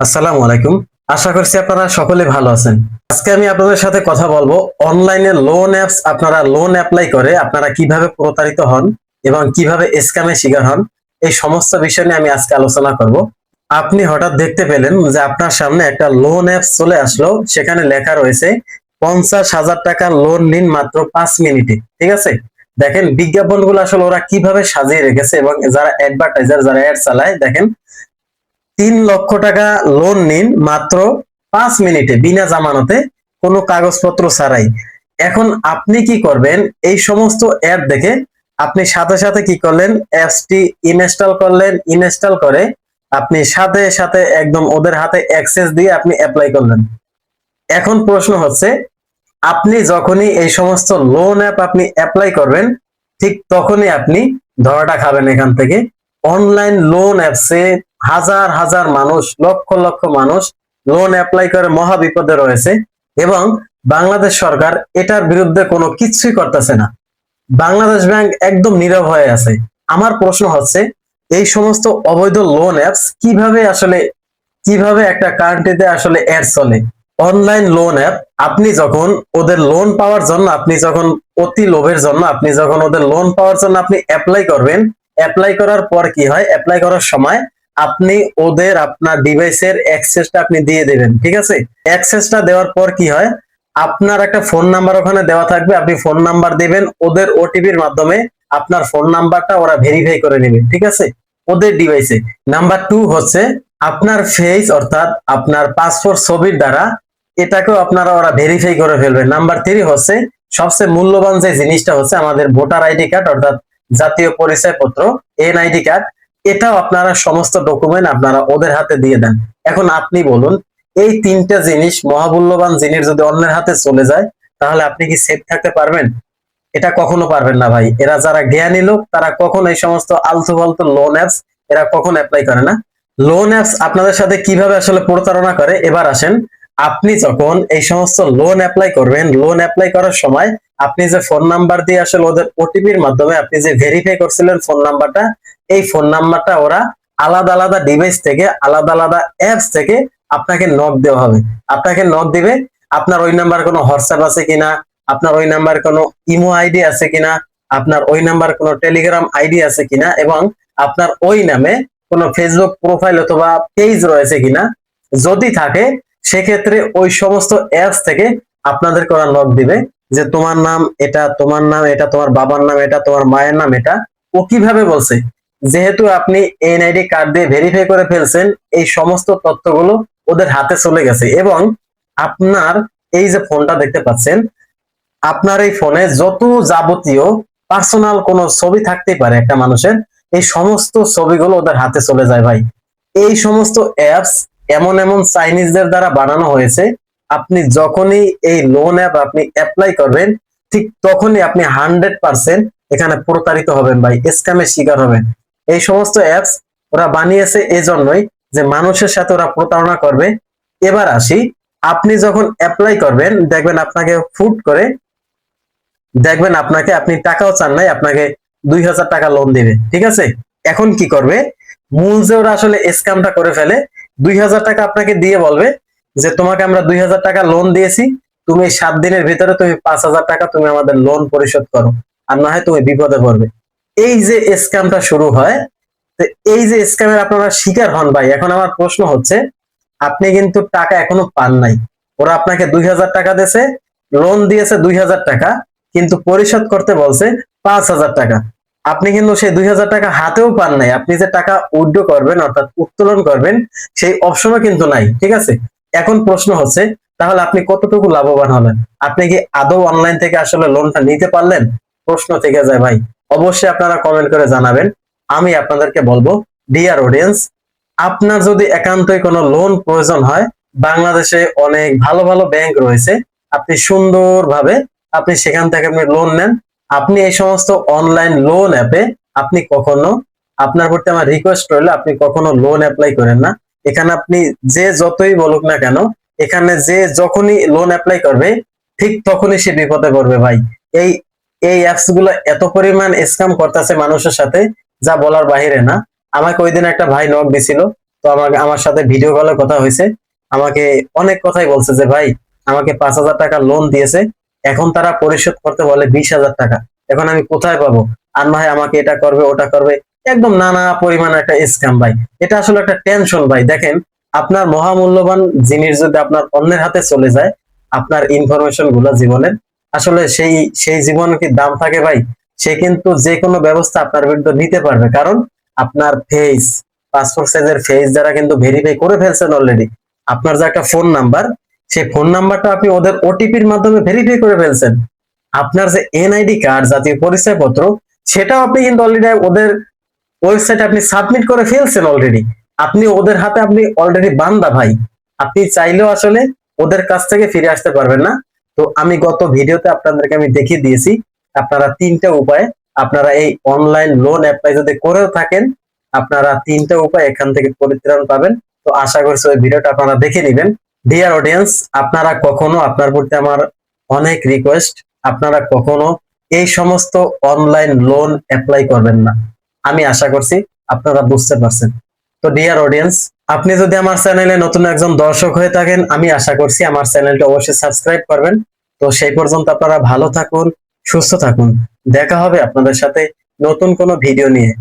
আসসালামু আলাইকুম। আশা করছি আপনারা সকলে ভালো আছেন। আজকে আমি আপনাদের সাথে কথা বলবো অনলাইনে লোন অ্যাপস আপনারা লোন অ্যাপ্লাই করে আপনারা কিভাবে প্রতারিত হন এবং কিভাবে স্ক্যামের শিকার হন এই সমস্ত বিষয় নিয়ে আমি আজকে আলোচনা করব। আপনি হঠাৎ দেখতে পেলেন যে আপনার সামনে একটা লোন অ্যাপস চলে আসলো, সেখানে লেখা রয়েছে 50,000 টাকা লোন নিন মাত্র 5 মিনিটে। ঠিক আছে, দেখেন বিজ্ঞাপনগুলো আসলে ওরা কিভাবে সাজিয়ে রেখেছে এবং যারা অ্যাডভার্টাইজার যারা অ্যাড চালায় দেখেন 3 লক্ষ টাকা লোন নিন মাত্র 5 মিনিটে বিনা জামানতে, কোনো কাগজপত্র ছাড়াই। এখন আপনি কি করবেন? এই সমস্ত অ্যাপ দেখে আপনি সাথে সাথে কি করলেন, অ্যাপসটি ইনস্টল করলেন। ইনস্টল করে আপনি সাথে সাথে একদম ওদের হাতে অ্যাক্সেস দিয়ে আপনি অ্যাপ্লাই করলেন। এখন প্রশ্ন হচ্ছে, আপনি যখনই এই সমস্ত লোন অ্যাপ আপনি অ্যাপ্লাই করবেন, ঠিক তখনই আপনি ধরাটা খাবেন এখান থেকে। অনলাইন লোন অ্যাপসে হাজার হাজার মানুষ, লক্ষ লক্ষ মানুষ লোন অ্যাপ্লাই করে মহা বিপদে রয়েছে এবং বাংলাদেশ সরকার এটার বিরুদ্ধে কোনো কিছুই করতেছে না। বাংলাদেশ ব্যাংক একদম নীরব হয়ে আছে। আমার প্রশ্ন হচ্ছে, এই সমস্ত অবৈধ লোন অ্যাপস কিভাবে একটা কান্ট্রিতে আসলে অ্যাড চলে? অনলাইন লোন অ্যাপ, আপনি যখন ওদের লোন পাওয়ার জন্য, আপনি যখন অতি লোভের জন্য, আপনি যখন ওদের লোন পাওয়ার জন্য আপনি অ্যাপ্লাই করবেন, অ্যাপ্লাই করার পর কি হয়, অ্যাপ্লাই করার সময় আপনি ওদের আপনার ডিভাইসের অ্যাক্সেসটা আপনি দিয়ে দেবেন। ঠিক আছে, অ্যাক্সেসটা দেওয়ার পর কি হয়, আপনার একটা ফোন নাম্বার ওখানে দেওয়া থাকবে, আপনি ফোন নাম্বার দিবেন, ওদের ওটিপির মাধ্যমে আপনার ফোন নাম্বারটা ওরা ভেরিফাই করে নেবে। ঠিক আছে, ওদের ডিভাইসে। নাম্বার টু হচ্ছে আপনার ফেস, অর্থাৎ আপনার পাসপোর্ট ছবির দ্বারা এটাকেও আপনারা ওরা ভেরিফাই করে ফেলবে। নাম্বার থ্রি হচ্ছে সবচেয়ে মূল্যবান যে জিনিসটা হচ্ছে আমাদের ভোটার আইডি কার্ড, অর্থাৎ জাতীয় পরিচয় পত্র, এনআইডি কার্ড। এটাও আপনারা সমস্ত ডকুমেন্ট আপনারা ওদের হাতে দিয়ে দেন। এখন আপনি বলুন, এই তিনটা জিনিস, মহামূল্যবান জিনিস যদি অন্যের হাতে চলে যায়, তাহলে আপনি কি সেফ থাকতে পারবেন? এটা কখনো পারবেন না ভাই। এরা যারা জ্ঞানী লোক তারা কখনো এই সমস্ত আলতু ফালতু লোন অ্যাপস এরা কখনো অ্যাপ্লাই করে না। লোন অ্যাপস আপনাদের সাথে কিভাবে আসলে প্রতারণা করে এবার আসেন। আপনি যখন এই সমস্ত লোন অ্যাপ্লাই করবেন, লোন অ্যাপ্লাই করার সময় আপনি যে ফোন নাম্বার দিয়ে আসলে ওদের ওটিপির মাধ্যমে আপনি যে ভেরিফাই করছিলেন ফোন নাম্বারটা, এই ফোন নাম্বারটা ওরা আলাদা আলাদা ডিভাইস থেকে, আলাদা আলাদা অ্যাপস থেকে আপনাকে নক দেওয়া হবে। আপনাকে নক দিবে, আপনার ওই নাম্বার কোনো হোয়াটসঅ্যাপ আছে কিনা, আপনার ওই নাম্বার কোনো ইমো আইডি আছে কিনা, আপনার ওই নাম্বার কোনো টেলিগ্রাম আইডি আছে কিনা, এবং আপনার ওই নামে কোনো ফেসবুক প্রোফাইল অথবা পেজ রয়েছে কিনা। যদি থাকে সেক্ষেত্রে ওই সমস্ত অ্যাপস থেকে আপনাদেরকে ওরা নক দিবে যে তোমার নাম এটা, তোমার নাম এটা, তোমার বাবার নাম এটা, তোমার মায়ের নাম এটা। ও কিভাবে বলছে? যেহেতু আপনি এনআইডি কার্ড দিয়ে ভেরিফাই করে ফেলছেন, এই সমস্ত তথ্যগুলো ওদের হাতে চলে গেছে এবং আপনার এই যে ফোনটা দেখতে পাচ্ছেন, আপনার এই ফোনে যত যাবতীয় পার্সোনাল কোনো ছবি থাকতে পারে একটা মানুষের, এই সমস্ত ছবিগুলো ওদের হাতে চলে যায় ভাই। এই সমস্ত অ্যাপস এমন এমন চাইনিজদের দ্বারা বানানো হয়েছে। আপনি যখনই এই লোন অ্যাপ আপনি অ্যাপ্লাই করবেন, ঠিক তখনই আপনি 100% এখানে প্রতারিত হবেন ভাই, স্ক্যামের শিকার হবেন। এই সমস্ত অ্যাপস ওরা বানিয়েছে এজন্যই যে মানুষের সাথে ওরা প্রতারণা করবে। এবার আসি, আপনি যখন অ্যাপ্লাই করবেন দেখবেন আপনাকে ফুট করে, দেখবেন আপনাকে, আপনি টাকাও চান নাই, আপনাকে 2,000 টাকা লোন দিবে। ঠিক আছে, এখন কি করবে, মূল যে ওরা আসলে স্ক্যামটা করে ফেলে, 2,000 টাকা আপনাকে দিয়ে বলবে যে তোমাকে আমরা 2,000 টাকা লোন দিয়েছি, তুমি 7 দিনের ভিতরে তুমি 5,000 টাকা তুমি আমাদের লোন পরিশোধ করো, আর না হয় তুমি বিপদে পড়বে। এই যে স্ক্যামটা শুরু হয়, তো এই যে স্ক্যামের আপনারা শিকার হন ভাই। এখন আমার প্রশ্ন হচ্ছে, আপনি কিন্তু টাকা এখনো পান নাই। ওরা আপনাকে 2,000 টাকা দিয়েছে, লোন দিয়েছে 2,000 টাকা, কিন্তু পরিশোধ করতে বলছে 5,000 টাকা। আপনি কিন্তু সেই 2,000 টাকা হাতেও পান নাই। আপনি যে টাকা উইথড্র করবেন অর্থাৎ উত্তোলন করবেন, সেই অপশনও কিন্তু নাই। ঠিক আছে, এখন প্রশ্ন হচ্ছে, তাহলে আপনি কতটুকু লাভবান হলেন? আপনি কি আদৌ অনলাইন থেকে আসলে লোনটা নিতে পারলেন? প্রশ্ন থেকে যায় ভাই। অবশ্যই আপনারা কমেন্ট করে জানাবেন। আমি আপনাদেরকে বলবো, ডিয়ার অডিয়েন্স, আপনার যদি একান্তই কোনো লোন প্রয়োজন হয়, বাংলাদেশে অনেক ভালো ভালো ব্যাংক রয়েছে। আপনি সুন্দরভাবে আপনি সেখান থেকে আপনি লোন নেন। আপনি এই সমস্ত অনলাইন লোন অ্যাপে আপনি কখনো, আপনার প্রতি আমার রিকোয়েস্ট রইল, আপনি কখনো লোন অ্যাপ্লাই করেন না। এখানে আপনি যে যতই বলুক না কেন, এখানে যে যখনই লোন অ্যাপ্লাই করবে, ঠিক তখনই সে বিপদে পড়বে ভাই। এই এই অ্যাপস গুলো এত পরিমাণ স্ক্যাম করতেছে মানুষের সাথে, যা বলার বাহিরে না। আমাকে ওই দিন একটা ভাই নক দিছিল, তো আমাকে আমার সাথে ভিডিও কলে কথা হয়েছে, আমাকে অনেক কথাই বলছে যে ভাই আমাকে 5,000 টাকা লোন দিয়েছে, এখন তারা পরিশোধ করতে বলে 20,000 টাকা, এখন আমি কোথায় পাবো? আর ভাই আমাকে এটা করবে ওটা করবে, একদম নানা পরিমাণ একটা স্ক্যাম ভাই। এটা আসলে একটা টেনশন ভাই। দেখেন, আপনার মহামূল্যবান জিনিস যদি আপনার অন্যের হাতে চলে যায়, আপনার ইনফরমেশন গুলো জীবনের, আসলে সেই সেই জীবনের কি দাম থাকে ভাই? সে কিন্তু যে কোনো ব্যবস্থা আপনার বিরুদ্ধে নিতে পারবে, কারণ আপনার ফেস, পাসপোর্ট সাইজের ফেস যারা কিন্তু ভেরিফাই করে ফেলছেন অলরেডি। আপনার যে একটা ফোন নাম্বার, সেই ফোন নাম্বারটা আপনি ওদের ওটিপির মাধ্যমে ভেরিফাই করে ফেলছেন। আপনার যে এনআইডি কার্ড, জাতীয় পরিচয়পত্র, সেটাও আপনি কিন্তু অলরেডি ওদের ওয়েবসাইটে আপনি সাবমিট করে ফেলছেন অলরেডি। আপনি ওদের হাতে আপনি অলরেডি বান্দা ভাই। আপনি চাইলেও আসলে ওদের কাছ থেকে ফিরে আসতে পারবেন না। তো আমি গত ভিডিওতে আপনাদেরকে আমি দেখিয়ে দিয়েছি আপনারা 3টা উপায়ে, আপনারা এই অনলাইন লোন অ্যাপ্লাই যদি করেও থাকেন, আপনারা 3টা উপায় এখান থেকে পরিত্রাণ পাবেন। তো আশা করছি ওই ভিডিওটা আপনারা দেখে নেবেন। ডিয়ার অডিয়েন্স, আপনারা কখনো, আপনার প্রতি আমার অনেক রিকোয়েস্ট, আপনারা কখনো এই সমস্ত অনলাইন লোন অ্যাপ্লাই করবেন না। আমি আশা করছি আপনারা বুঝতে পারছেন। তো ডিয়ার অডিয়েন্স, আপনি যদি আমার চ্যানেলে নতুন একজন দর্শক হয়ে থাকেন, আমি আশা করছি আমার চ্যানেলটা অবশ্যই সাবস্ক্রাইব করবেন। তো সেই পর্যন্ত আপনারা ভালো থাকুন, সুস্থ থাকুন। দেখা হবে আপনাদের সাথে নতুন কোনো ভিডিও নিয়ে।